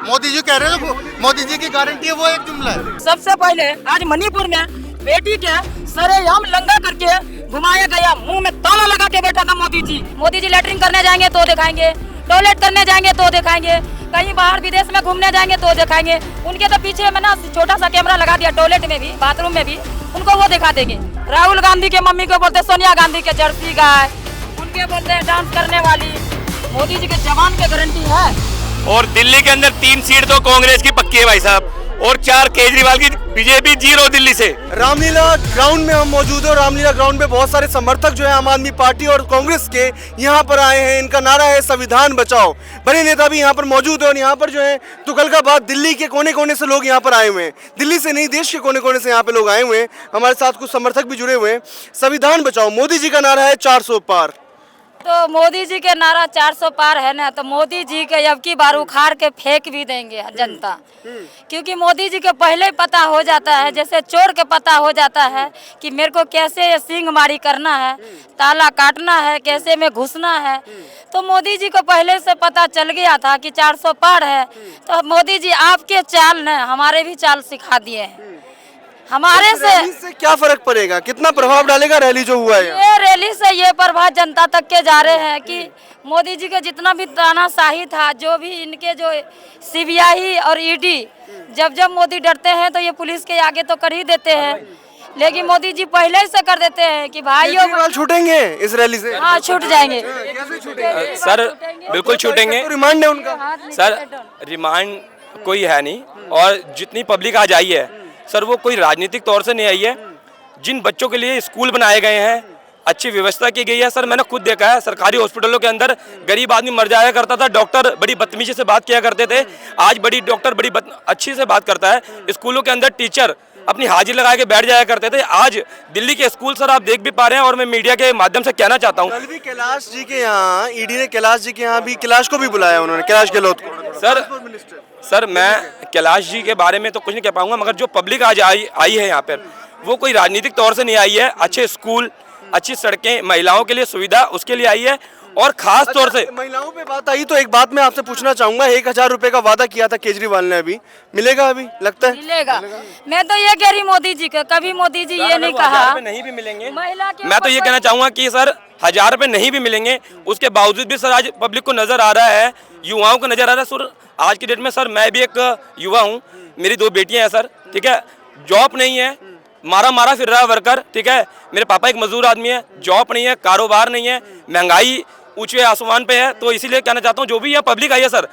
मोदी जी कह रहे हैं मोदी जी की गारंटी है, वो एक जुमला है। सबसे पहले आज मणिपुर में बेटी के सरेआम लंगा करके घुमाया गया, मुंह में ताला लगा के बैठा था मोदी जी। मोदी जी लेटरिन करने जाएंगे तो दिखाएंगे, टॉयलेट करने जाएंगे तो दिखाएंगे, कहीं बाहर विदेश में घूमने जाएंगे तो दिखाएंगे। उनके तो पीछे में ना छोटा सा कैमरा लगा दिया, टॉयलेट में भी बाथरूम में भी, उनको वो दिखा देंगे। राहुल गांधी के मम्मी को बोलते सोनिया गांधी के जर्सी गाय, उनके बोलते हैं डांस करने वाली। मोदी जी के जवान की गारंटी है। और दिल्ली के अंदर 3 सीट तो कांग्रेस की पक्की है भाई साहब, और 4 केजरीवाल की, बीजेपी 0 दिल्ली से। रामलीला ग्राउंड में हम मौजूद हैं। रामलीला ग्राउंड में बहुत सारे समर्थक जो है आम आदमी पार्टी और कांग्रेस के यहाँ पर आए हैं। इनका नारा है संविधान बचाओ। बड़े नेता भी यहाँ पर मौजूद है और यहाँ पर जो है तुगलकाबाद दिल्ली के कोने कोने से लोग यहाँ पर आए हुए हैं। दिल्ली से नहीं, देश के कोने कोने से यहाँ पे लोग आए हुए हैं। हमारे साथ कुछ समर्थक भी जुड़े हुए हैं। संविधान बचाओ, मोदी जी का नारा है 400 पार। तो मोदी जी के नारा 400 पार है ना, तो मोदी जी के अब की बार उखाड़ के फेंक भी देंगे जनता, क्योंकि मोदी जी के पहले ही पता हो जाता है, जैसे चोर के पता हो जाता है कि मेरे को कैसे सींग मारी करना है, ताला काटना है, कैसे में घुसना है। तो मोदी जी को पहले से पता चल गया था कि 400 पार है। तो मोदी जी आपके चाल ने हमारे भी चाल सिखा दिए हैं। हमारे से क्या फर्क पड़ेगा, कितना प्रभाव डालेगा रैली जो हुआ है? ये रैली से ये प्रभाव जनता तक के जा रहे हैं कि मोदी जी का जितना भी तानाशाही था, जो भी इनके जो सीबीआई और ईडी, जब जब मोदी डरते हैं तो ये पुलिस के आगे तो कर ही देते हैं, लेकिन मोदी जी पहले से कर देते हैं कि भाइयों छूटेंगे इस रैली से। हाँ, छूट जाएंगे। कैसे छूटेंगे? सर बिल्कुल छूटेंगे। तो रिमांड है उनका। सर रिमांड कोई है नहीं, और जितनी पब्लिक आज आई है सर, वो कोई राजनीतिक तौर से नहीं आई है। जिन बच्चों के लिए स्कूल बनाए गए हैं, अच्छी व्यवस्था की गई है। सर मैंने खुद देखा है, सरकारी हॉस्पिटलों के अंदर गरीब आदमी मर जाया करता था, डॉक्टर बड़ी बदतमीजी से बात किया करते थे। आज बड़ी डॉक्टर बड़ी अच्छी से बात करता है। स्कूलों के अंदर टीचर अपनी हाजिरी लगा के बैठ जाया करते थे। आज दिल्ली के स्कूल सर आप देख भी पा रहे हैं, और मैं मीडिया के माध्यम से कहना चाहता हूँ, कल भी कैलाश जी के यहाँ ईडी ने कैलाश जी के यहाँ भी कैलाश को भी बुलाया उन्होंने, कैलाश गहलोत को। सर मैं कैलाश जी के बारे में तो कुछ नहीं कह पाऊंगा, मगर जो पब्लिक आज आई है यहाँ पर, वो कोई राजनीतिक तौर से नहीं आई है। अच्छे स्कूल, अच्छी सड़कें, महिलाओं के लिए सुविधा, उसके लिए आई है। और खास तौर से महिलाओं पे बात आई तो एक बात मैं आपसे पूछना चाहूंगा, 1000 रुपए का वादा किया था केजरीवाल ने, अभी मिलेगा? अभी लगता है मिलेगा? मैं तो ये कह रही मोदी जी का, कभी मोदी जी ये नहीं कहा नहीं भी मिलेंगे। मैं तो ये कहना चाहूंगा कि सर 1000 रुपए नहीं भी मिलेंगे, उसके बावजूद भी सर आज पब्लिक को नजर आ रहा है, युवाओं को नजर आ रहा है। सर आज की डेट में सर मैं भी एक युवा हूँ, मेरी 2 बेटियां हैं सर, ठीक है, जॉब नहीं है, मारा फिर रहा वर्कर, ठीक है, मेरे पापा एक मजदूर आदमी है, जॉब नहीं है, कारोबार नहीं है, महंगाई ऊंचे आसमान पे है। तो इसीलिए कहना चाहता हूँ, जो भी यहाँ पब्लिक आई है सर,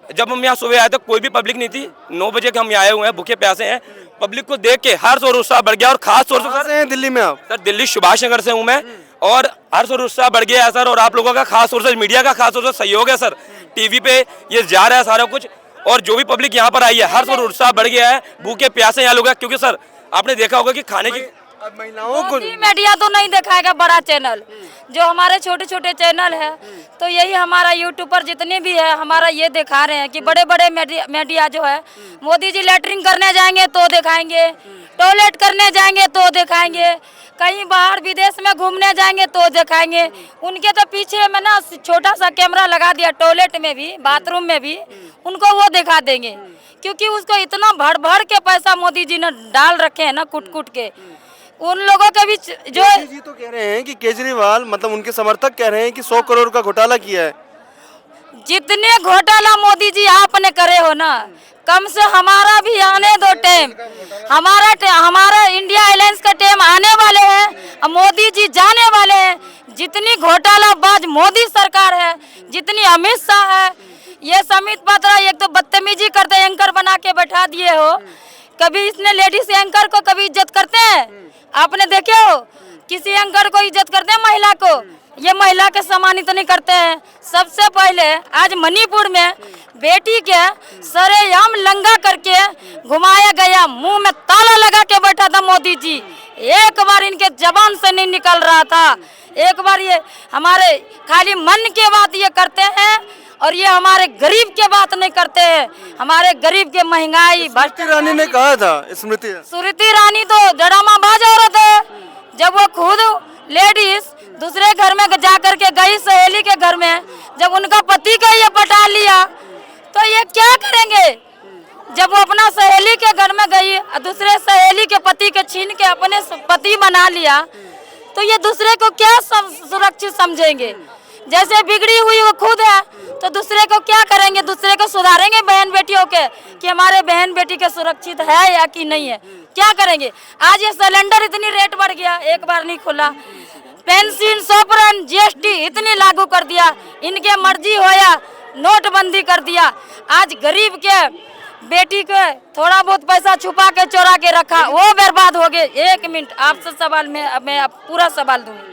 जब हम यहाँ सुबह आए तो कोई भी पब्लिक नहीं थी। 9 बजे के हम यहाँ आए हुए हैं, भूखे प्यासे हैं। पब्लिक को देख के हर्ष और उत्साह बढ़ गया। और खास तौर से सर दिल्ली में आप? सर दिल्ली सुभाष नगर से हूँ मैं, और हर्ष और उत्साह बढ़ गया है सर। और आप लोगों का खास तौर से, मीडिया का खास तौर से सहयोग है सर, टीवी पे ये जा रहा है सारा कुछ। और जो भी पब्लिक यहाँ पर आई है, हर्ष और उत्साह बढ़ गया है। भूखे प्यासे यहाँ लोग हैं, क्योंकि सर आपने देखा होगा कि खाने की महिलाओं को मीडिया तो नहीं दिखाएगा, बड़ा चैनल जो हमारे छोटे छोटे चैनल है, तो यही हमारा यूट्यूब पर जितने भी है हमारा ये दिखा रहे हैं कि बड़े बड़े मीडिया जो है, मोदी जी लेटरिन करने जाएंगे तो दिखाएंगे, टॉयलेट करने जाएंगे तो दिखाएंगे, कहीं बाहर विदेश में घूमने जाएंगे तो दिखाएंगे। उनके तो पीछे में ना छोटा सा कैमरा लगा दिया, टॉयलेट में भी बाथरूम में भी, उनको वो दिखा देंगे, क्योंकि उसको इतना भर भर के पैसा मोदी जी ने डाल रखे हैं ना, कुट कुट के। उन लोगों के भी जो जी तो कह रहे हैं कि केजरीवाल, मतलब उनके समर्थक कह रहे हैं कि 100 करोड़ का घोटाला किया है। जितने घोटाला मोदी जी आपने करे हो ना, कम से हमारा भी आने दो टाइम, हमारा इंडिया अलायंस का टाइम आने वाले हैं, मोदी जी जाने वाले हैं। जितनी घोटालाबाज मोदी सरकार है, जितनी अमित शाह है, ये समित पात्रा एक तो बदतमीजी करते, एंकर बना के बैठा दिए हो। कभी इसने लेडीज एंकर को कभी इज्जत करते हैं? आपने देखे हो किसी एंकर को इज्जत करते हैं? महिला को, ये महिला के सम्मानित नहीं करते हैं। सबसे पहले आज मणिपुर में बेटी के सरेआम लंगा करके घुमाया गया, मुंह में ताला लगा के बैठा था मोदी जी। एक बार इनके जबान से नहीं निकल रहा था, एक बार ये हमारे खाली मन के बात ये करते हैं, और ये हमारे गरीब के बात नहीं करते हैं। हमारे गरीब के महंगाई। स्मृति ईरानी ने कहा था, स्मृति ईरानी तो ड्रामाबाज औरत है। जब वो खुद लेडीज दूसरे घर में जा कर के गई, सहेली के घर में, जब उनका पति का ये पटा लिया, तो ये क्या करेंगे? जब वो अपना सहेली के घर में गई और दूसरे सहेली के पति के छीन के अपने पति बना लिया, तो ये दूसरे को क्या सुरक्षित समझेंगे? जैसे बिगड़ी हुई वो खुद है, तो दूसरे को क्या करेंगे? दूसरे को सुधारेंगे बहन बेटियों के कि हमारे बहन बेटी के सुरक्षित है या कि नहीं है? क्या करेंगे? आज ये सिलेंडर इतनी रेट बढ़ गया, एक बार नहीं खुला। पेंशन, सोपरन, जीएसटी इतनी लागू कर दिया, इनके मर्जी होया नोटबंदी कर दिया। आज गरीब के बेटी के थोड़ा बहुत पैसा छुपा के चोरा के रखा, वो बर्बाद हो गए। 1 मिनट आपसे सवाल मैं पूरा सवाल दूंगी।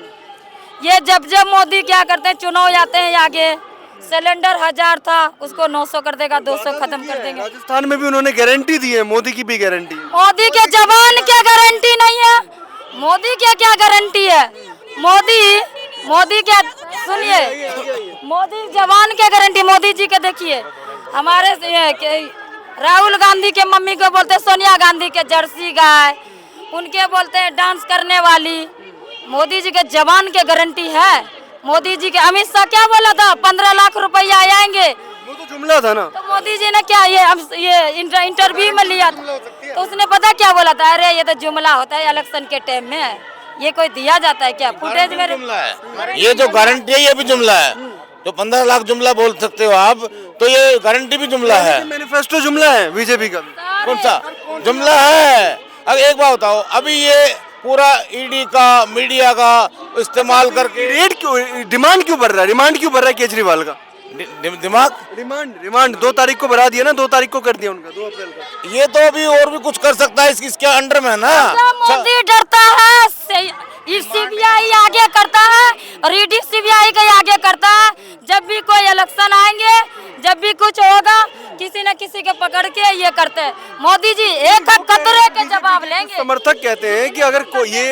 ये जब मोदी क्या करते हैं, चुनाव आते हैं आगे, सिलेंडर 1000 था उसको 900 कर देगा, 200 खत्म कर देंगे। राजस्थान में भी उन्होंने गारंटी दी है, मोदी की भी गारंटी। मोदी के जवान क्या गारंटी नहीं है? मोदी के क्या गारंटी है? मोदी क्या, सुनिए, मोदी जवान के गारंटी। मोदी जी के देखिए, हमारे राहुल गांधी के मम्मी को बोलते हैं सोनिया गांधी के जर्सी गाय, उनके बोलते हैं डांस करने वाली। मोदी जी के जवान के गारंटी है? मोदी जी के अमित शाह क्या बोला था? 15 लाख रुपया आएंगे, वो तो जुमला था ना। तो मोदी जी ने क्या ये इंटरव्यू में लिया था, तो उसने पता क्या बोला था? अरे ये तो जुमला होता है इलेक्शन के टाइम में, ये कोई दिया जाता है क्या? फुटेज में जुमला है, ये जो गारंटी है ये भी जुमला है। तो 15 लाख जुमला बोल सकते हो आप, तो ये गारंटी भी जुमला है। मैनिफेस्टो जुमला है बीजेपी का भी। कौन सा जुमला है? अब एक बात बताओ, अभी ये पूरा ईडी का, मीडिया का इस्तेमाल करके रेट क्यों, डिमांड क्यों बढ़ रहा है? रिमांड क्यों बढ़ रहा है केजरीवाल का? दिमाग रिमांड 2 तारीख को बढ़ा दिया ना, 2 तारीख को कर दिया उनका, 2 अप्रैल का। ये तो अभी और भी कुछ कर सकता है, इसके अंडर में है ना। मोदी डरता है, सीबीआई आगे करता है और ईडी सीबीआई के आगे करता है। जब भी कोई इलेक्शन आएंगे, जब भी कुछ होगा, किसी न किसी के पकड़ के ये करते हैं। मोदी जी एक कतरे के जवाब लेंगे। समर्थक कहते हैं कि अगर ये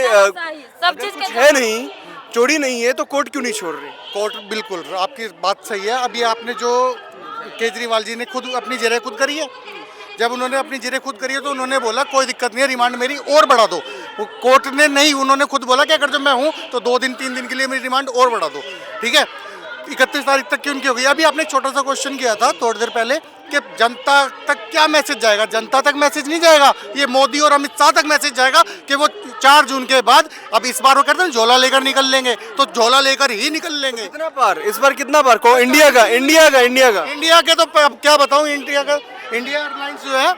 सब चीज के है नहीं, चोरी नहीं है, तो कोर्ट क्यों नहीं छोड़ रहे? कोर्ट बिल्कुल, आपकी बात सही है। अभी आपने जो केजरीवाल जी ने खुद अपनी जेरें खुद करी है, जब उन्होंने अपनी जेरें खुद करी है तो उन्होंने बोला कोई दिक्कत नहीं है, रिमांड मेरी और बढ़ा दो। वो कोर्ट ने नहीं, उन्होंने खुद बोला कि अगर जब मैं हूँ तो 2 दिन 3 दिन के लिए मेरी रिमांड और बढ़ा दो। ठीक है, 31 तारीख तक की उनकी हो गई। अभी आपने एक छोटा सा क्वेश्चन किया था थोड़ी देर पहले कि जनता तक क्या मैसेज जाएगा? जनता तक मैसेज नहीं जाएगा, ये मोदी और अमित शाह तक मैसेज जाएगा कि वो 4 जून के बाद, अब इस बार वो कहते हैं झोला लेकर निकल लेंगे, तो झोला लेकर ही निकल लेंगे। कितना पार इस बार, कितना पार को? इंडिया का इंडिया के तो अब क्या बताऊं, इंडिया एयरलाइंस जो है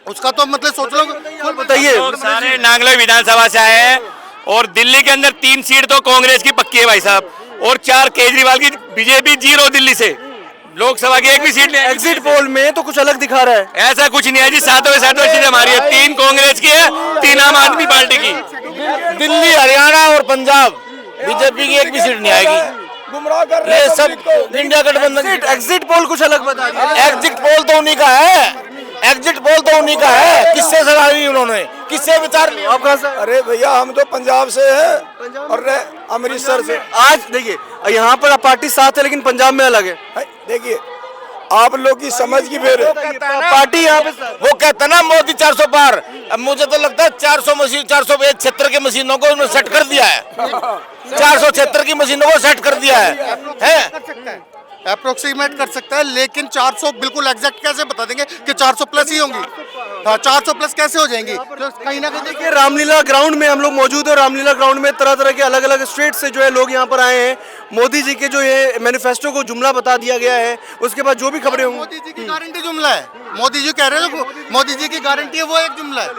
उसका तो मतलब सोच लो। बताइए। लोग सारे नागलोई विधानसभा से आए हैं और दिल्ली के अंदर 3 सीट तो कांग्रेस की पक्की है भाई साहब, और 4 केजरीवाल की। बीजेपी 0 दिल्ली से, लोकसभा की एक भी सीट नहीं। एग्जिट पोल में तो कुछ अलग दिखा रहा है। ऐसा कुछ नहीं है जी, 7 सीट हमारी है, 3 कांग्रेस की है, 3 आम आदमी पार्टी की। दिल्ली, हरियाणा और पंजाब बीजेपी की एक भी सीट नहीं आएगी। गुमराह कर रहे हैं सब इंडिया गठबंधन। एग्जिट पोल कुछ अलग बता दिया। एग्जिट पोल तो उन्हीं का है, एग्जिट पोल तो उन्हीं का है। किससे सलाह ली उन्होंने, किससे विचार लिया? आप कहाँ से? अरे भैया हम तो पंजाब से हैं और अमृतसर से। आज देखिए, यहाँ पर पार्टी साथ है लेकिन पंजाब में अलग है। देखिए आप लोग की समझ की फिर पार्टी यहाँ पे वो कहता ना मोदी 400 पार। अब मुझे तो लगता है 400 मशीन, 476 की मशीनों को उन्होंने सेट कर दिया है। 476 की मशीनों को सेट कर दिया है। अप्रोक्सीमेट कर सकता है, लेकिन 400 बिल्कुल एग्जैक्ट कैसे बता देंगे कि 400 प्लस ही होंगी? हाँ, 400 प्लस कैसे हो जाएंगी? तो कहीं ना कहीं देखिए, रामलीला ग्राउंड में हम लोग मौजूद है। रामलीला ग्राउंड में तरह तरह के अलग अलग स्टेट से जो है लोग यहाँ पर आए हैं। मोदी जी के जो ये मैनिफेस्टो को जुमला बता दिया गया है, उसके बाद जो भी खबरें होंगी। मोदी जी की गारंटी जुमला है। मोदी जी कह रहे हैं, मोदी जी की गारंटी है, वो एक जुमला है।